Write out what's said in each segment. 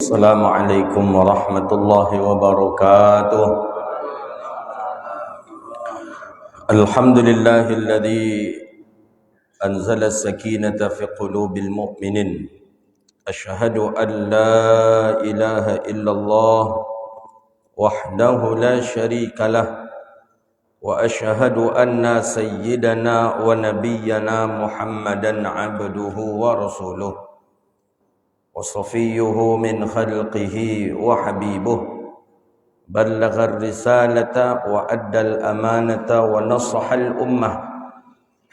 السلام عليكم ورحمة الله وبركاته. الحمد لله الذي أنزل السكينة في قلوب المؤمنين. أشهد أن لا إله إلا الله وحده لا شريك له، وأشهد أن سيدنا ونبينا محمدا عبده ورسوله وصفيه من خلقه وحبيبه، بلغ الرسالة وأدى الأمانة ونصح الأمة،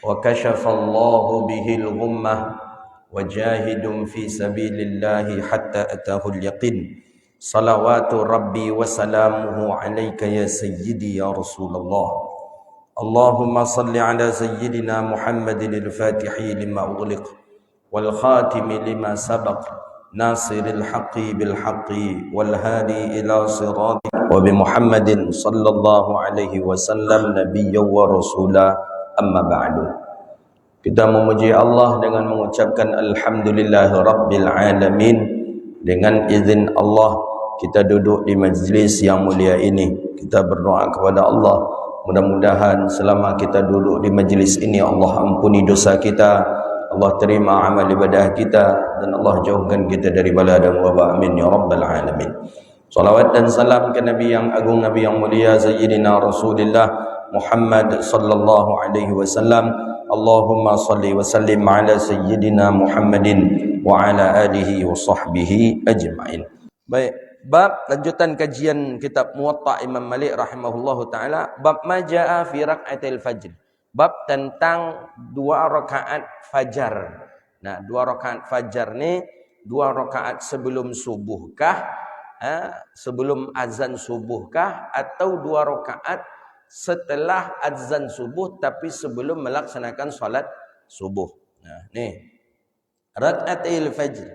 وكشف الله به الغمة، وجاهد في سبيل الله حتى أتاه اليقين. صلوات ربي وسلامه عليك يا سيدي يا رسول الله. اللهم صل على سيدنا محمد الفاتح لما أغلق والخاتم لما سبق، ناصر الحق بالحق والهادي إلى صراطك، وبمحمد صلى الله عليه وسلم نبيا ورسولا. أما بعد. Kita memuji Allah dengan mengucapkan Alhamdulillah Rabbil Alamin. Dengan izin Allah, kita duduk di majlis yang mulia ini. Kita berdoa kepada Allah, mudah-mudahan selama kita duduk di majlis ini, Allah ampuni dosa kita, Allah terima amal ibadah kita, dan Allah jauhkan kita dari bala dan wabak. Amin ya Rabbal Alamin. Salawat dan salam ke Nabi yang agung, Nabi yang mulia, Sayyidina Rasulullah Muhammad sallallahu alaihi wasallam. Allahumma salli wa sallim ala Sayyidina Muhammadin wa ala alihi wa sahbihi ajma'in. Baik, bab lanjutan kajian kitab Muwatta Imam Malik rahimahullahu taala, bab ma jaa fi rak'atil fajr. Bab tentang 2 rakaat fajar. Nah, 2 rakaat fajar ni 2 rakaat sebelum subuhkah? Sebelum azan subuhkah, atau 2 rakaat setelah azan subuh tapi sebelum melaksanakan salat subuh. Nah, ni rakaatil fajr.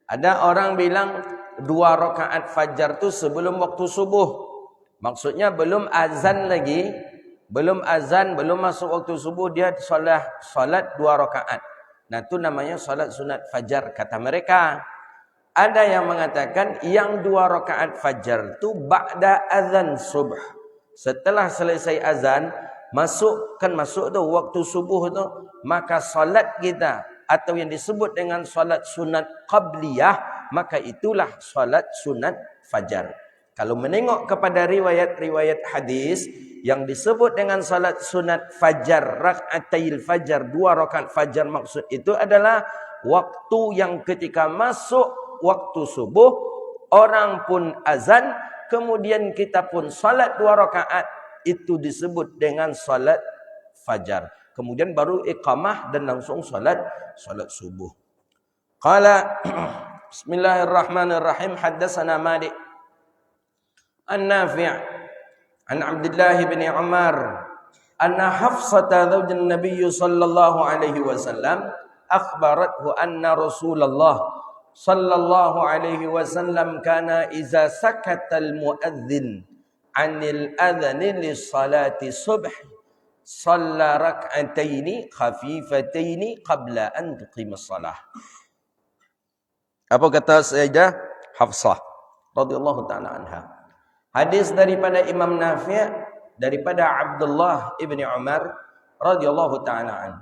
Ada orang bilang 2 rakaat fajar tu sebelum waktu subuh. Maksudnya belum azan lagi, belum azan, belum masuk waktu subuh, dia salat 2 rakaat. Nah, tu namanya salat sunat fajar kata mereka. Ada yang mengatakan yang 2 rakaat fajar tu ba'da azan subuh. Setelah selesai azan, masuk tu waktu subuh tu, maka salat kita atau yang disebut dengan salat sunat qabliyah, maka itulah salat sunat fajar. Kalau menengok kepada riwayat-riwayat hadis yang disebut dengan salat sunat fajar, rak'atail fajar, 2 rakaat fajar, maksud itu adalah waktu yang ketika masuk waktu subuh, orang pun azan, kemudian kita pun salat 2 rakaat, itu disebut dengan salat fajar. Kemudian baru iqamah dan langsung salat subuh. Qala Bismillahirrahmanirrahim. Haddatsana Malik An-Nafi' an Abdullah bin Umar anna Hafsata zawjun Nabiy sallallahu alaihi wasallam akhbarathu anna Rasulullah sallallahu alaihi wasallam kana iza sakatal muadzin 'anil adhani lis salati subh shalla rak'ataini khafifataini qabla an tuqimas salah. Apa kata Sayyidah Hafsah radhiyallahu taala anha? Hadis daripada Imam Nafi' daripada Abdullah ibni Umar radhiyallahu taala an,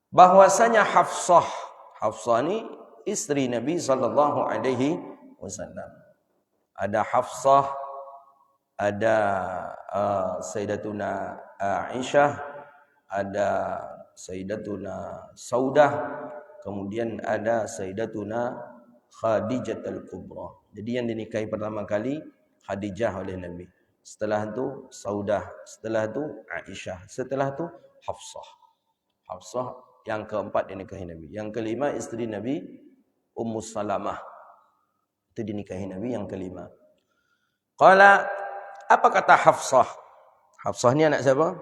bahwasanya Hafsah ni istri Nabi sallallahu alaihi wasallam. Ada Hafsah, ada Sayyidatuna Aisyah, ada Sayyidatuna Saudah, kemudian ada Sayyidatuna Khadijah al-Kubra. Jadi yang dinikahi pertama kali Khadijah oleh Nabi. Setelah itu Saudah, setelah itu Aisyah, setelah itu Hafsah. Hafsah yang keempat dinikahi Nabi. Yang kelima istri Nabi Ummu Salamah. Itu dinikahi Nabi yang kelima. Qala, apa kata Hafsah? Hafsah ni anak siapa?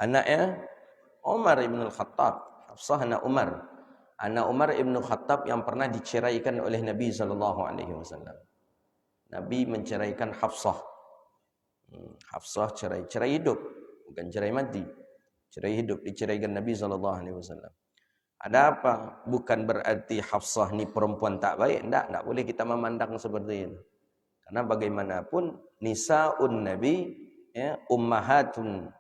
Anaknya Umar ibn al-Khattab. Hafsah anak Umar. Anak Umar ibn Khattab yang pernah diceraikan oleh Nabi SAW. Nabi menceraikan Hafsah. Hafsah cerai hidup, bukan cerai mati. Cerai hidup, diceraikan Nabi SAW. Ada apa? Bukan berarti Hafsah ni perempuan tak baik. Tak boleh kita memandang seperti itu. Karena bagaimanapun nisaun Nabi, ya, ummahatul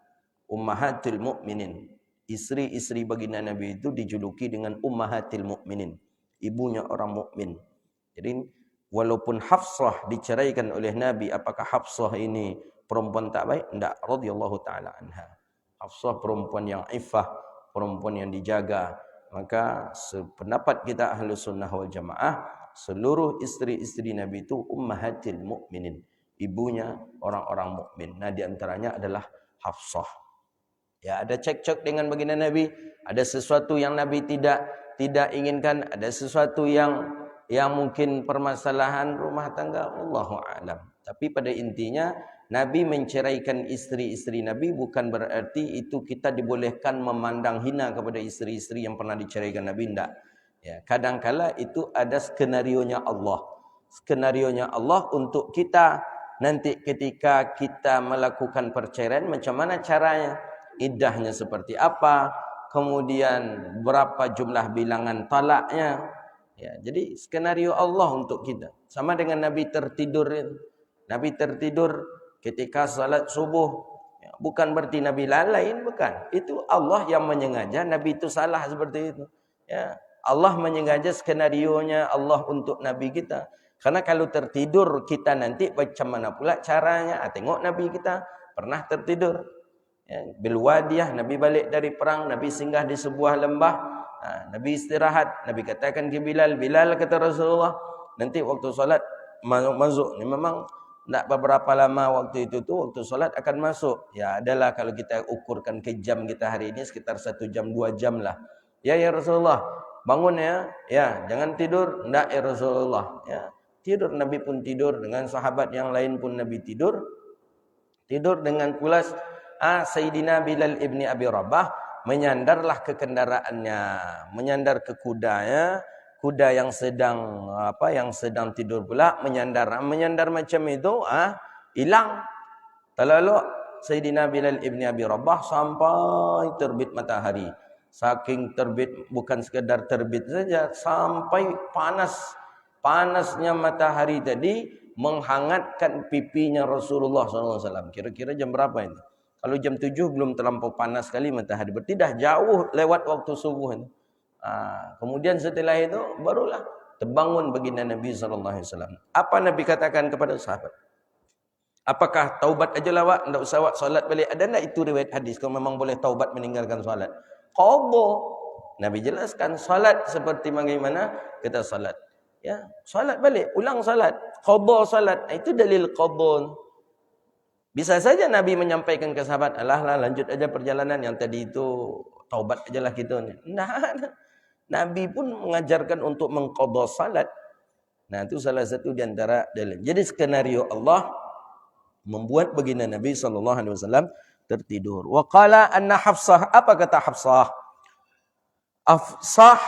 mukminin. Isteri-isteri baginda Nabi itu dijuluki dengan ummahatil mukminin, ibunya orang mukmin. Jadi walaupun Hafsah diceraikan oleh Nabi, apakah Hafsah ini perempuan tak baik? Tak, radhiyallahu taala anha. Hafsah perempuan yang iffah, perempuan yang dijaga. Maka sependapat kita Ahlus Sunnah wal Jamaah, seluruh isteri-isteri Nabi itu ummahatil mukminin, ibunya orang-orang mukmin. Nah, di antaranya adalah Hafsah. Ya, ada cekcok dengan baginda Nabi, ada sesuatu yang Nabi tidak inginkan, ada sesuatu yang mungkin permasalahan rumah tangga, wallahu a'lam. Tapi pada intinya Nabi menceraikan isteri-isteri Nabi bukan berarti itu kita dibolehkan memandang hina kepada isteri-isteri yang pernah diceraikan Nabi, tidak. Ya, kadangkala itu ada skenarionya Allah. Skenarionya Allah untuk kita nanti ketika kita melakukan perceraian, macam mana caranya? Iddahnya seperti apa? Kemudian berapa jumlah bilangan talaknya? Ya, jadi skenario Allah untuk kita. Sama dengan Nabi tertidur. Nabi tertidur ketika salat subuh, ya, bukan berarti Nabi lalain, bukan. Itu Allah yang menyengaja Nabi itu salah seperti itu. Ya, Allah menyengaja skenarionya Allah untuk Nabi kita. Karena kalau tertidur kita nanti macam mana pula caranya? Tengok Nabi kita pernah tertidur. Ya, Bilwadiyah, Nabi balik dari perang, Nabi singgah di sebuah lembah. Nabi istirahat. Nabi katakan ke Bilal, Bilal, kata Rasulullah, nanti waktu solat masuk. Ni memang tak beberapa lama waktu itu tu, waktu solat akan masuk. Ya, adalah kalau kita ukurkan ke jam kita hari ini sekitar 1 jam 2 jam lah. Ya Rasulullah, bangun ya. Ya, jangan tidur. Tak ya Rasulullah. Ya, tidur. Nabi pun tidur, dengan sahabat yang lain pun Nabi tidur. Tidur dengan pulas. Sayyidina Bilal ibni Abi Rabah menyandarlah ke kendaraannya, menyandar ke kudanya. Kuda yang sedang tidur pula menyandar macam itu, hilang. Terlalu Sayyidina Bilal ibni Abi Rabah sampai terbit matahari. Saking terbit, bukan sekadar terbit saja, sampai panasnya matahari tadi menghangatkan pipinya Rasulullah SAW. Kira-kira jam berapa ini? Kalau jam 7 belum terlampau panas sekali matahari, berarti dah jauh lewat waktu subuh ini. Kemudian setelah itu barulah terbangun baginda Nabi SAW. Apa Nabi katakan kepada sahabat? Apakah taubat aja lah awak, tidak usah awak solat balik? Ada tak itu riwayat hadis kalau memang boleh taubat meninggalkan solat? Qadha. Nabi jelaskan solat seperti bagaimana kita solat. Ya, solat balik, ulang solat, qadha solat. Itu dalil qadha. Bisa saja Nabi menyampaikan ke sahabat, alah lanjut aja perjalanan yang tadi itu, taubat aja lah gitu. Nah, Nabi pun mengajarkan untuk mengqadha salat. Nah, itu salah satu di antara dalil. Jadi skenario Allah membuat baginda Nabi SAW tertidur. Wa qala anna Hafsah, apa kata Hafsah?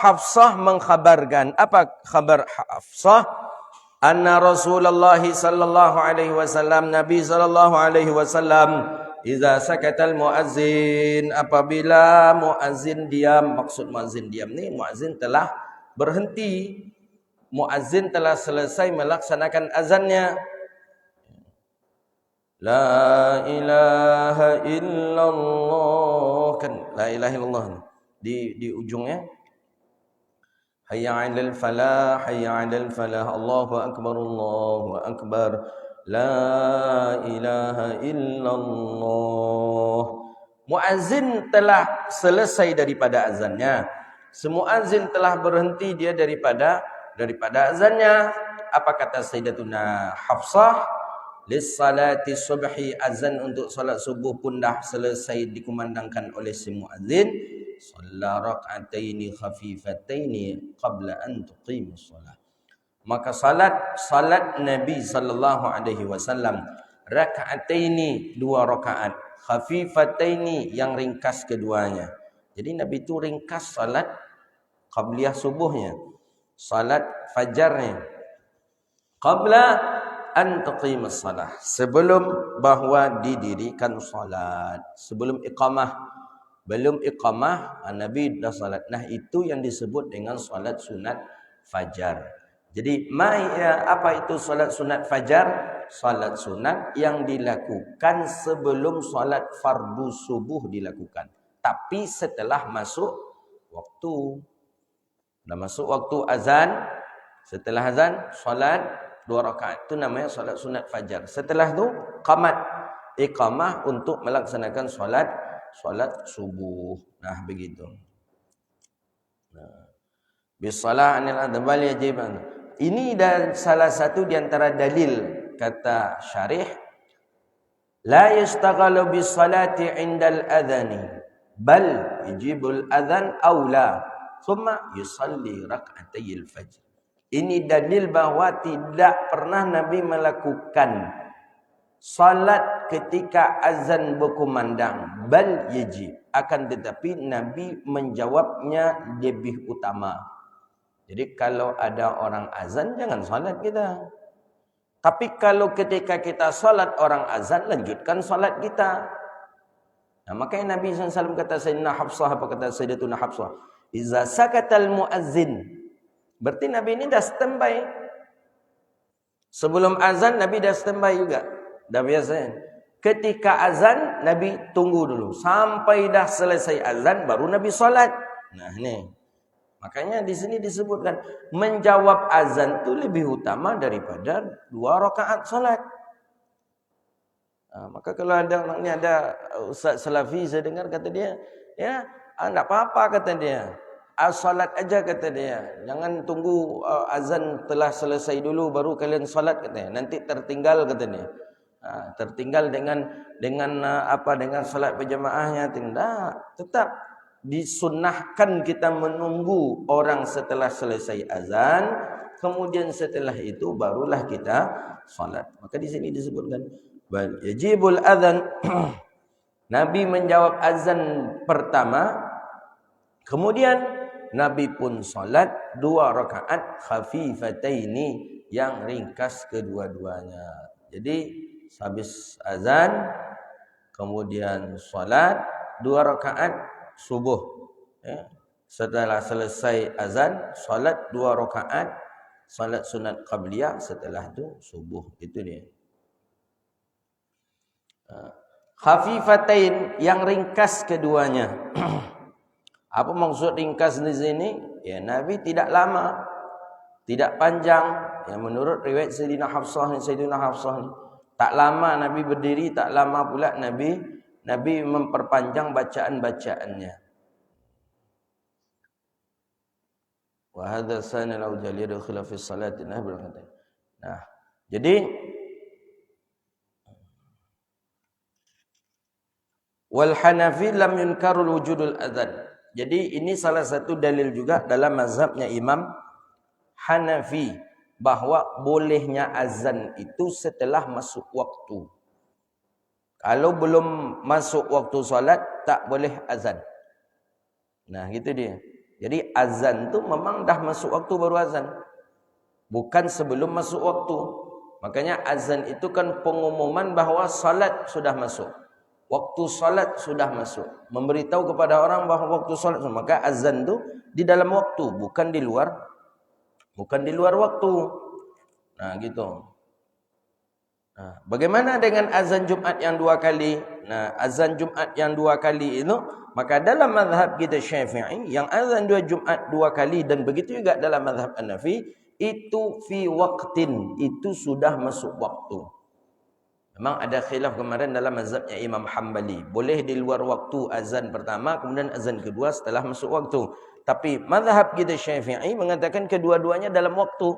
Hafsah mengkhabarkan, apa khabar Hafsah? Anna Rasulullah sallallahu alaihi wasallam, Nabi sallallahu alaihi wasallam, iza sakatal muazzin, apabila muazzin diam. Maksud muazzin diam ni, muazzin telah berhenti, muazzin telah selesai melaksanakan azannya. La ilaha illallah, kan la ilaha illallah di ujungnya. Hayya 'alal falah, hayya 'alal falah, Allahu akbar, Allahu akbar, la ilaha illallah. Muazzin telah selesai daripada azannya. Semuazzin telah berhenti dia daripada azannya. Apa kata Sayyidatuna Hafsah? Lissalati subhi, azan untuk salat subuh pun dah selesai dikumandangkan oleh si muazzin. Shalla rak'ataini khafifataini qabla an tuqimus shalah. Maka salat Nabi sallallahu alaihi wasallam rak'ataini, 2 rakaat, khafifataini yang ringkas keduanya. Jadi Nabi itu ringkas salat qabliyah subuhnya, salat fajarnya, qabla an tuqimus shalah, sebelum bahawa didirikan salat, sebelum iqamah. Belum iqamah, Nabi dah salat. Nah, itu yang disebut dengan salat sunat fajar. Jadi, apa itu salat sunat fajar? Salat sunat yang dilakukan sebelum salat fardu subuh dilakukan. Tapi setelah masuk waktu. Dah masuk waktu azan, setelah azan, salat 2 rakaat. Itu namanya salat sunat fajar. Setelah itu, iqamah untuk melaksanakan salat subuh. Nah, begitu. Bisalah anil adbal yajib. Ini dan salah satu di antara dalil kata syarih, la yastaghalu bis salati indal adhani bal yajibul adhan aula thumma yusalli rak'atayil fajr. Ini dalil bahawa tidak pernah Nabi melakukan salat ketika azan berkumandang, bal yajib, akan tetapi Nabi menjawabnya lebih utama. Jadi kalau ada orang azan, jangan salat kita. Tapi kalau ketika kita salat orang azan, lanjutkan salat kita. Nah, makanya Nabi SAW kata Sayyidina Hafsah, apa kata Sayyidatuna Hafsah, iza sakatal muazzin, berarti Nabi ini dah standby. Sebelum azan Nabi dah standby juga. Dah biasa. Ketika azan Nabi tunggu dulu sampai dah selesai azan baru Nabi solat. Nah, ni. Makanya di sini disebutkan menjawab azan itu lebih utama daripada 2 rakaat solat. Maka kalau ada orang ni, ada Ustaz Salafi saya dengar kata dia, ya, tak apa-apa kata dia. Salat aja kata dia. Jangan tunggu azan telah selesai dulu baru kalian solat katanya. Nanti tertinggal kata dia. Tertinggal dengan salat berjamaahnya. Tidak, tetap disunnahkan kita menunggu orang setelah selesai azan, kemudian setelah itu barulah kita salat. Maka di sini disebutkan bal yajibul adzan. Nabi menjawab azan pertama, kemudian Nabi pun salat 2 rakaat khafifataini, yang ringkas kedua-duanya. Jadi habis azan, kemudian salat 2 rakaat subuh. Setelah selesai azan, salat 2 rakaat salat sunat qabliyah, setelah itu subuh. Itu dia. Khafifatain, yang ringkas keduanya. Apa maksud ringkas di sini? Ya, Nabi tidak lama, tidak panjang. Yang menurut riwayat Sayyidina Hafsah ni, tak lama Nabi berdiri, tak lama pula Nabi memperpanjang bacaan-bacaannya. Wa hadza sana law jaliyadu khilaf fi salati Nabi. Nah, jadi wal Hanafi lam yunkarul wujudul adzan. Jadi ini salah satu dalil juga dalam mazhabnya Imam Hanafi, bahawa bolehnya azan itu setelah masuk waktu. Kalau belum masuk waktu solat, tak boleh azan. Nah, gitu dia. Jadi azan tu memang dah masuk waktu baru azan, bukan sebelum masuk waktu. Makanya azan itu kan pengumuman bahawa salat sudah masuk, waktu salat sudah masuk, memberitahu kepada orang bahawa waktu salat. Maka azan tu di dalam waktu, bukan di luar waktu. Nah, gitu. Nah, bagaimana dengan azan Jumat yang 2 kali? Nah, azan Jumat yang 2 kali itu, maka dalam mazhab kita Syafi'i, yang azan Jumat 2 kali, dan begitu juga dalam mazhab Hanafi, itu fi waqtin, itu sudah masuk waktu. Memang ada khilaf kemarin dalam mazhabnya Imam Hanbali, boleh di luar waktu azan pertama, kemudian azan kedua setelah masuk waktu. Tapi mazhab kita Syafi'i mengatakan kedua-duanya dalam waktu.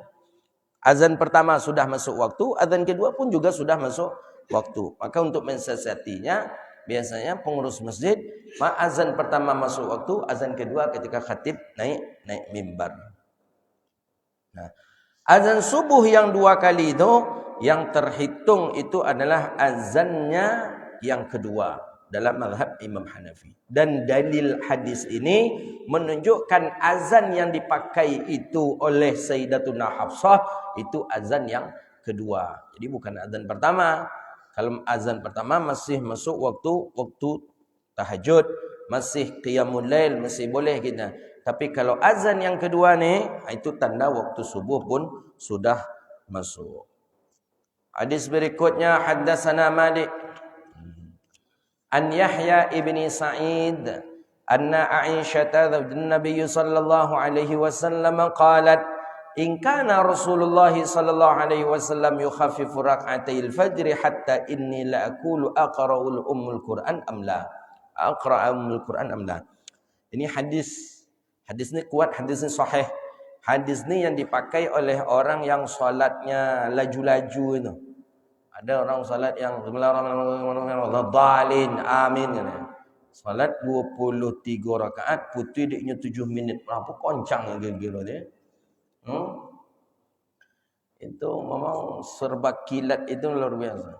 Azan pertama sudah masuk waktu, azan kedua pun juga sudah masuk waktu. Maka untuk mensiasatinya, biasanya pengurus masjid, azan pertama masuk waktu, azan kedua ketika khatib naik mimbar. Nah, azan subuh yang 2 kali itu, yang terhitung itu adalah azannya yang kedua dalam mazhab Imam Hanafi. Dan dalil hadis ini menunjukkan azan yang dipakai itu oleh Sayyidatuna Hafsah itu azan yang kedua. Jadi bukan azan pertama. Kalau azan pertama masih masuk waktu tahajud, masih qiyamul lail, masih boleh kita. Tapi kalau azan yang kedua ni, itu tanda waktu subuh pun sudah masuk. Hadis berikutnya, haddatsana Malik an Yahya ibni Sa'id anna Aisyah Nabi sallallahu alaihi wasallam qalat in kana Rasulullah sallallahu alaihi wasallam yukhaffifu rak'atayil fajr hatta inni la aqulu aqra'ul ummul Qur'an am la aqra'ul Qur'an am la. Ini hadis ni kuat, hadis ni sahih. Hadis ni yang dipakai oleh orang yang solatnya laju-laju itu. Ada orang salat yang Bismillahirrahmanirrahim, amin. Salat 23 rakaat, putih dia 7 minit. Berapa koncang kira-kira dia. Itu memang serba kilat, itu luar biasa.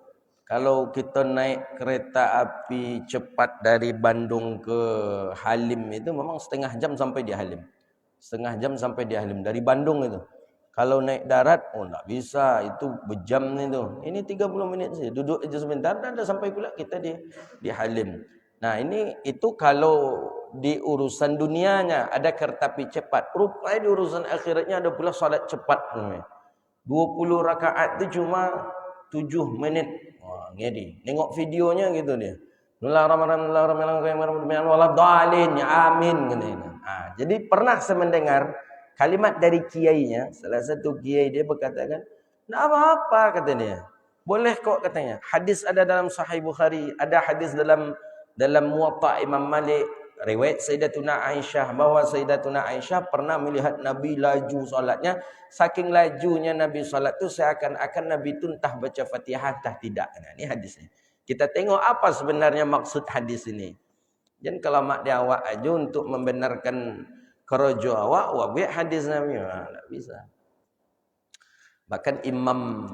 Kalau kita naik kereta api cepat dari Bandung ke Halim itu memang setengah jam sampai di Halim. Setengah jam sampai di Halim. Dari Bandung itu. Kalau naik darat, tak bisa. Itu berjam itu. Ini 30 menit saja. Duduk aja sebentar, dan dah sampai pula kita di Halim. Nah, itu kalau di urusan dunianya ada kereta api cepat. Rupanya di urusan akhiratnya ada pula solat cepat. 20 rakaat itu cuma 7 menit. Wah, ngedi. Tengok videonya gitu dia. Bismillahirrahmanirrahim. Amin. Jadi pernah saya mendengar kalimat dari kiainya, salah satu kiai dia berkatakan, "Tak apa-apa," kata dia. "Boleh kok," katanya. Hadis ada dalam Sahih Bukhari, ada hadis dalam Muwatta Imam Malik, riwayat Sayyidatuna Aisyah bahwa Sayyidatuna Aisyah pernah melihat Nabi laju solatnya. Saking lajunya Nabi solat tu seakan-akan Nabi tu entah baca Fatihah entah tidak. Nah, ini hadisnya. Kita tengok apa sebenarnya maksud hadis ini. Jangan kalau mak dia awak aja untuk membenarkan kerojo awak biar hadis Nabi, tak bisa. Bahkan Imam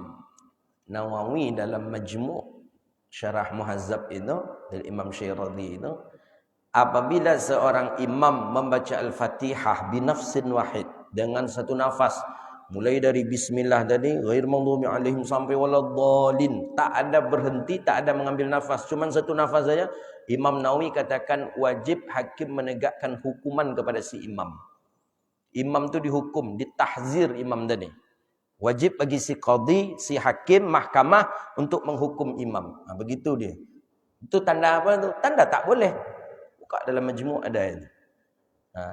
Nawawi dalam Majmu' Syarah Muhazzab itu dari Imam Syiradi itu, apabila seorang imam membaca Al-Fatihah binafsin wahid, dengan satu nafas, mulai dari bismillah tadi, ghair maghdubi alaihim sampai waladdallin, tak ada berhenti, tak ada mengambil nafas, cuma satu nafas saja, Imam Nawawi katakan wajib hakim menegakkan hukuman kepada si imam. Imam tu dihukum, ditahzir imam tadi. Wajib bagi si qadhi, si hakim, mahkamah untuk menghukum imam. Begitu dia. Itu tanda apa tu? Tanda tak boleh. Buka dalam majmu' ada itu.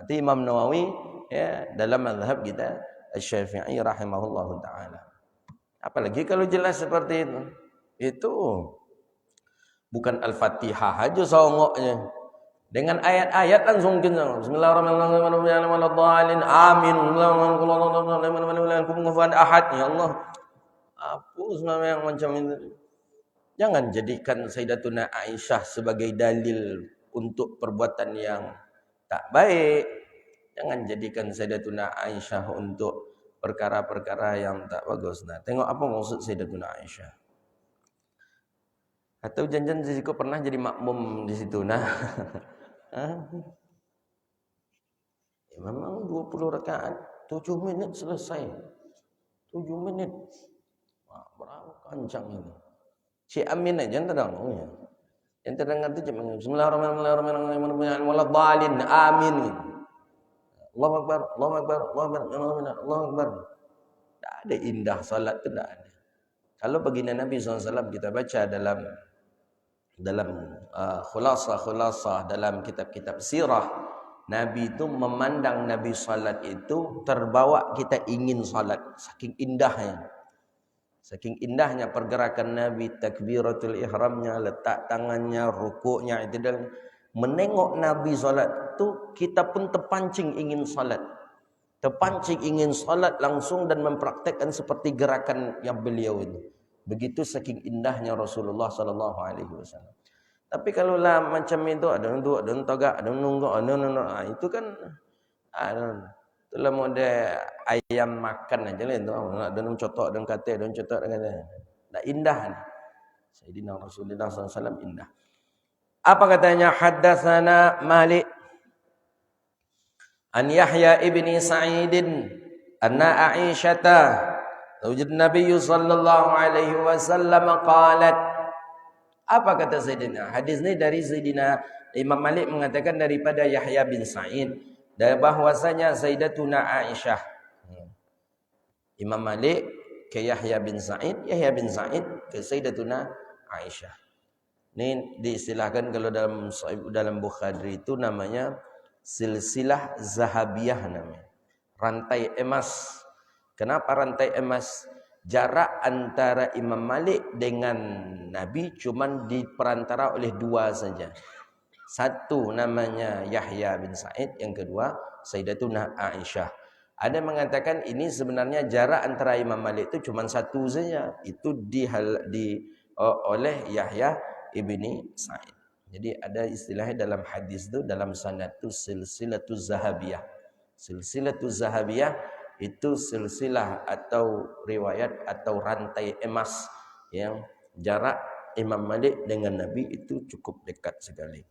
Itu Imam Nawawi ya, dalam mazhab kita Asy-Syafi'i rahimahullahu taala. Apalagi kalau jelas seperti itu. Itu bukan Al-Fatihah aja songoknya. Dengan ayat-ayat langsung kena. Bismillahirrahmanirrahim. Amin. Ahad. Ya Allah. Apa sebenarnya yang macam itu? Jangan jadikan Sayyidatuna Aisyah sebagai dalil untuk perbuatan yang tak baik. Jangan jadikan Sayyidatuna Aisyah untuk perkara-perkara yang tak bagus. Nah, tengok apa maksud Sayyidatuna Aisyah. Atau jangan Ziko pernah jadi makmum di situ. Nah, ya memang 20 rakaat 7 minit selesai. 7 menit. Wah, berapa kencang ini. Cik Amin aja yang terdengar. Yang terdengar itu cuma Bismillahirrahmanirrahim. Waladhdallin. Amin. Allahu Akbar. Allahu Akbar. Allahu Akbar. Tak ada indah salat itu, tak ada. Kalau baginda Nabi SAW kita baca dalam khulasah dalam kitab-kitab sirah, Nabi itu memandang Nabi salat itu terbawa kita ingin salat, saking indahnya. Saking indahnya pergerakan Nabi, takbiratul ihramnya, letak tangannya, rukuknya, itu dan menengok Nabi salat itu kita pun terpancing ingin salat. Terpancing ingin salat langsung dan mempraktekkan seperti gerakan yang beliau itu. Begitu saking indahnya Rasulullah sallallahu alaihi wasallam. Tapi kalau lah macam itu ada untuk ada tagak, ada nunggak, itu kan itulah model ayam makan aja lah itu. Ada cotok dan kata, ada cotok dan kata. Tak indah. Sayyidina Rasulullah sallallahu alaihi wasallam indah. Apa katanya? Haddatsana Malik an Yahya ibni Sa'id anna Aisyata zawjat Nabi sallallahu alaihi wasallam qalat. Apa kata Sayyidina? Hadis ni dari Sayyidina Imam Malik mengatakan daripada Yahya bin Sa'id dan bahwasanya Sayyidatuna Aisyah. Imam Malik ke Yahya bin Sa'id, Yahya bin Sa'id ke Sayyidatuna Aisyah. Ini diistilahkan kalau dalam Bukhari itu namanya silsilah zahabiyah namanya. Rantai emas. Kenapa rantai emas? Jarak antara Imam Malik dengan Nabi cuman diperantara oleh dua saja. Satu namanya Yahya bin Sa'id, yang kedua Sayyidatuna Aisyah. Ada yang mengatakan ini sebenarnya jarak antara Imam Malik itu cuma satu saja. Itu oleh Yahya ibni Sa'id. Jadi ada istilahnya dalam hadis itu, dalam sanad itu silsilatuz zahabiyah. Silsilatuz zahabiyah itu silsilah atau riwayat atau rantai emas yang jarak Imam Malik dengan Nabi itu cukup dekat sekali.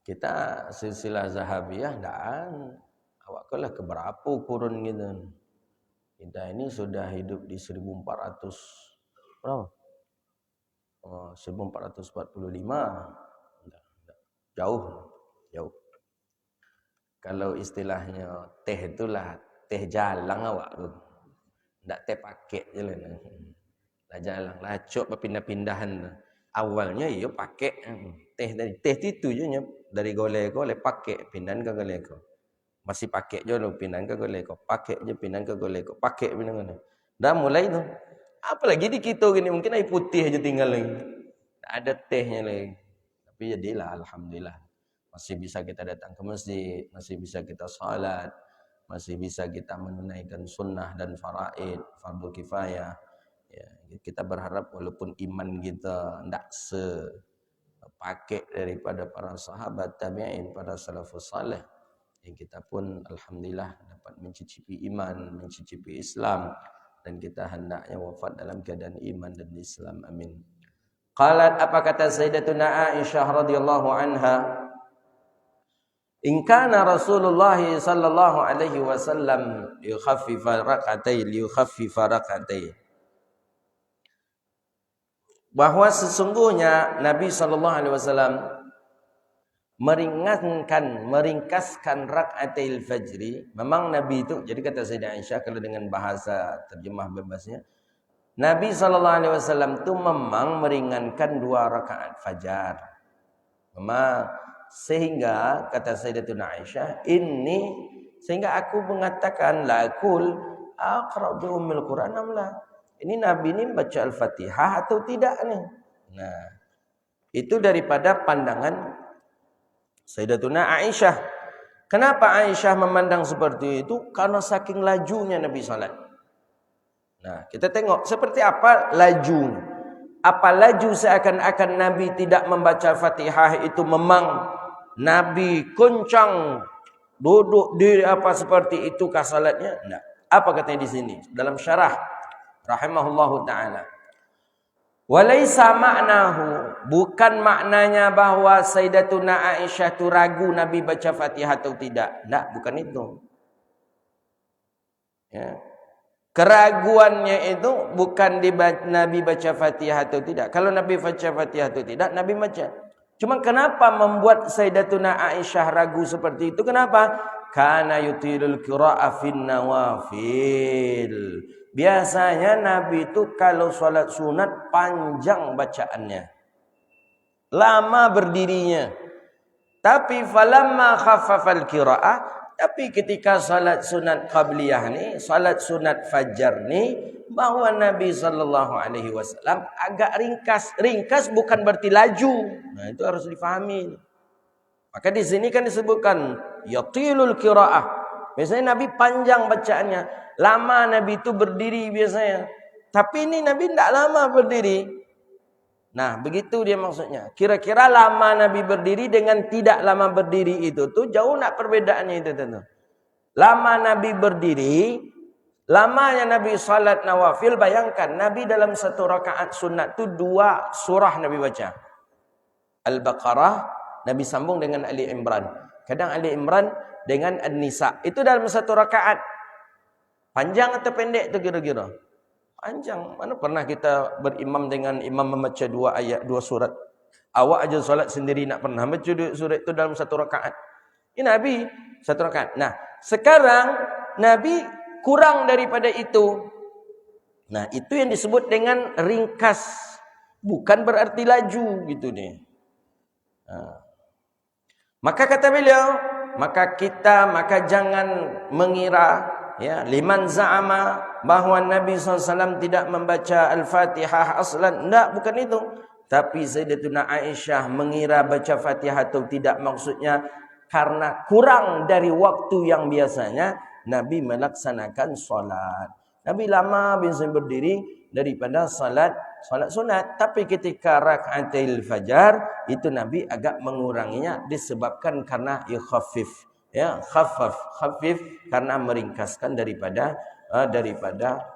Kita silsilah zahabiyah dan awak kalah keberapa kurun gitu. Kita ini sudah hidup di 1400 berapa? 1445. Jauh. Kalau istilahnya teh itulah teh jalang awak tu. Ndak teh pakai je lah. Lah jalang lacok berpindah-pindahan. Awalnya ia pakai teh itu je dari golek-golek pakai pindahan ke golek. Masih pakai je lu pindahan ke golek. Pakai je pindahan ke golek. Pakai pindahan. Dah mulai tu. Apalagi di kita gini mungkin air putih aja tinggal lagi. Tak ada tehnya lagi. Tapi jadilah alhamdulillah. Masih bisa kita datang ke masjid, masih bisa kita salat, masih bisa kita menunaikan sunnah dan faraid, fardu kifayah. Ya, kita berharap walaupun iman kita tidak sepakai daripada para sahabat tabi'in, para salafus salih, yang kita pun alhamdulillah dapat mencicipi iman, mencicipi Islam, dan kita hendaknya wafat dalam keadaan iman dan Islam. Amin. Qalat, apa kata Sayyidatuna Aisyah radhiyallahu anha? In kana Rasulullah sallallahu alaihi wasallam yukhaffifa rak'atai. Bahwa sesungguhnya Nabi sallallahu alaihi wasallam meringkaskan rak'atil fajri. Memang Nabi itu, jadi kata Sayyidah Aisyah kalau dengan bahasa terjemah bebasnya, Nabi SAW itu memang meringankan 2 rakaat fajar. Memang sehingga kata Sayyidatuna Aisyah, ini sehingga aku mengatakan laqul aqra bi ummil Quran amla. Ini Nabi ini baca Al-Fatihah atau tidak nih? Nah, itu daripada pandangan Sayyidatuna Aisyah. Kenapa Aisyah memandang seperti itu? Karena saking lajunya Nabi salat. Nah, kita tengok seperti apa laju. Apa laju seakan-akan Nabi tidak membaca Fatihah itu memang Nabi kencang duduk diri apa seperti itu kah salatnya? Nah, apa katanya di sini dalam syarah rahimahullahu taala. Walaysa ma'nahu, bukan maknanya bahwa Sayyidatuna Aisyah itu ragu Nabi baca Fatihah atau tidak. Tak, bukan itu. Ya. Keraguannya itu bukan Nabi baca Fatihah atau tidak. Kalau Nabi baca Fatihah atau tidak, Nabi baca. Cuma kenapa membuat Sayyidatuna Aisyah ragu seperti itu? Kenapa? Kana yutilul qira'ah fin nawafil. Biasanya Nabi itu kalau salat sunat panjang bacaannya. Lama berdirinya. Tapi falamma khaffafal qira'ah, tapi ketika salat sunat qabliyah ni, salat sunat fajar ni, bahwa Nabi SAW agak ringkas. Ringkas bukan berarti laju. Nah, itu harus difahami. Maka di sini kan disebutkan yatilul qira'ah. Biasanya Nabi panjang bacaannya. Lama Nabi itu berdiri biasanya. Tapi ini Nabi tidak lama berdiri. Nah, begitu dia maksudnya. Kira-kira lama Nabi berdiri dengan tidak lama berdiri itu tuh jauh nak perbedaannya itu tentu. Lama Nabi berdiri, lamanya Nabi salat nawafil, bayangkan Nabi dalam satu rakaat sunat itu 2 surah Nabi baca. Al-Baqarah Nabi sambung dengan Ali Imran. Kadang Ali Imran dengan An-Nisa. Itu dalam satu rakaat. Panjang atau pendek itu kira-kira? Panjang. Mana pernah kita berimam dengan imam membaca 2 ayat 2 surat Awak aja solat sendiri nak pernah baca surat itu dalam satu rakaat. Ini Nabi satu rakaat. Nah, sekarang Nabi kurang daripada itu. Nah, itu yang disebut dengan ringkas. Bukan berarti laju gitu nih. Maka kata beliau, maka jangan mengira ya, liman za'ama bahawa Nabi SAW tidak membaca Al-Fatihah aslan. Tidak, bukan itu. Tapi Sayyidatuna Aisyah mengira baca Fatihah atau tidak, maksudnya karena kurang dari waktu yang biasanya Nabi melaksanakan solat. Nabi lama biasa berdiri daripada salat sunat. Tapi ketika rakaatil fajar itu Nabi agak menguranginya disebabkan karena khafif, ya, khafif karena meringkaskan daripada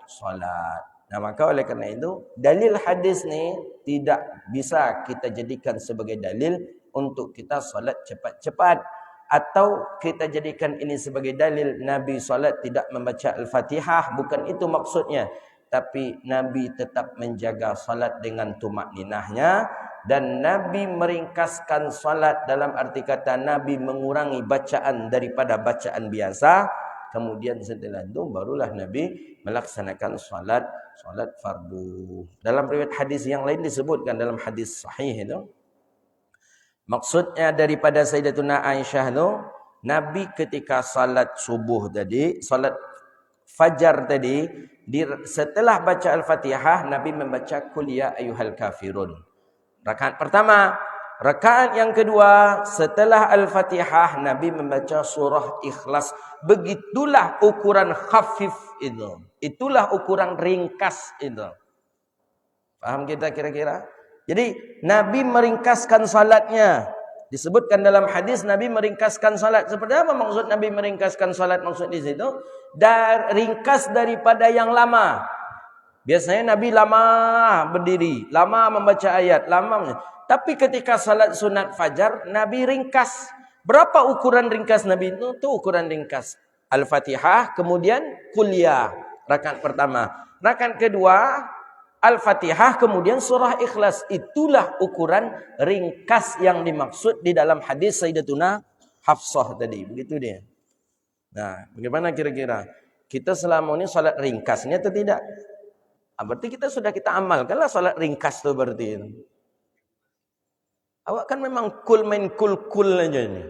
salat. Nah, maka oleh karena itu dalil hadis ni tidak bisa kita jadikan sebagai dalil untuk kita salat cepat-cepat, atau kita jadikan ini sebagai dalil Nabi salat tidak membaca Al-Fatihah. Bukan itu maksudnya. Tapi Nabi tetap menjaga salat dengan tumakninahnya, dan Nabi meringkaskan salat dalam arti kata Nabi mengurangi bacaan daripada bacaan biasa. Kemudian setelah itu barulah Nabi melaksanakan salat fardu. Dalam riwayat hadis yang lain disebutkan dalam hadis sahih itu, maksudnya daripada Sayyidatuna Aisyah itu, Nabi ketika salat subuh tadi, salat fajar tadi, setelah baca Al-Fatihah, Nabi membaca Qul ya ayyuhal kafirun. Rakaat pertama. Rakaat yang kedua, setelah Al-Fatihah, Nabi membaca surah Ikhlas. Begitulah ukuran khafif itu. Itulah ukuran ringkas itu. Faham kita kira-kira? Jadi Nabi meringkaskan salatnya. Disebutkan dalam hadis Nabi meringkaskan salat. Seperti apa maksud Nabi meringkaskan salat? Maksud di situ ringkas daripada yang lama. Biasanya Nabi lama berdiri, lama membaca ayat, lama. Tapi ketika salat sunat fajar, Nabi ringkas. Berapa ukuran ringkas Nabi itu? Itu ukuran ringkas. Al-Fatihah, kemudian Qul-Ya, rakaat pertama. Rakaat kedua, Al-Fatihah, kemudian surah Ikhlas. Itulah ukuran ringkas yang dimaksud di dalam hadis Sayyidatuna Hafsah tadi. Begitu dia. Nah, bagaimana kira-kira? Kita selama ini salat ringkasnya atau tidak? Berarti kita amalkanlah salat ringkas itu berarti. Awak kan memang kul main kul aja ni.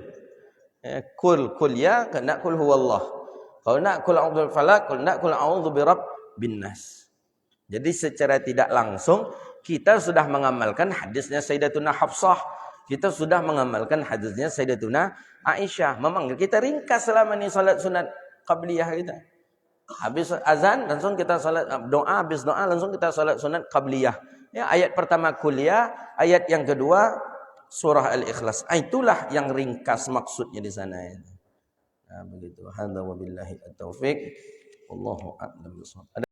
Kul ya, nak kul huwallah. Kalau nak kul a'udzu bil falaq, kalau nak kul a'udzu birabbin nas. Jadi secara tidak langsung kita sudah mengamalkan hadisnya Sayyidatuna Hafsah. Kita sudah mengamalkan hadisnya Sayyidatuna Aisyah. Memang kita ringkas selama ni salat sunat qabliyah kita. Habis azan langsung kita salat doa, habis doa langsung kita salat sunat qabliyah. Ya, ayat pertama kuliah, ayat yang kedua surah Al-Ikhlas. Itulah yang ringkas maksudnya di sana. Nah, begitu. Hadza wabillahi at-taufiq. Wallahu a'lam bishawab.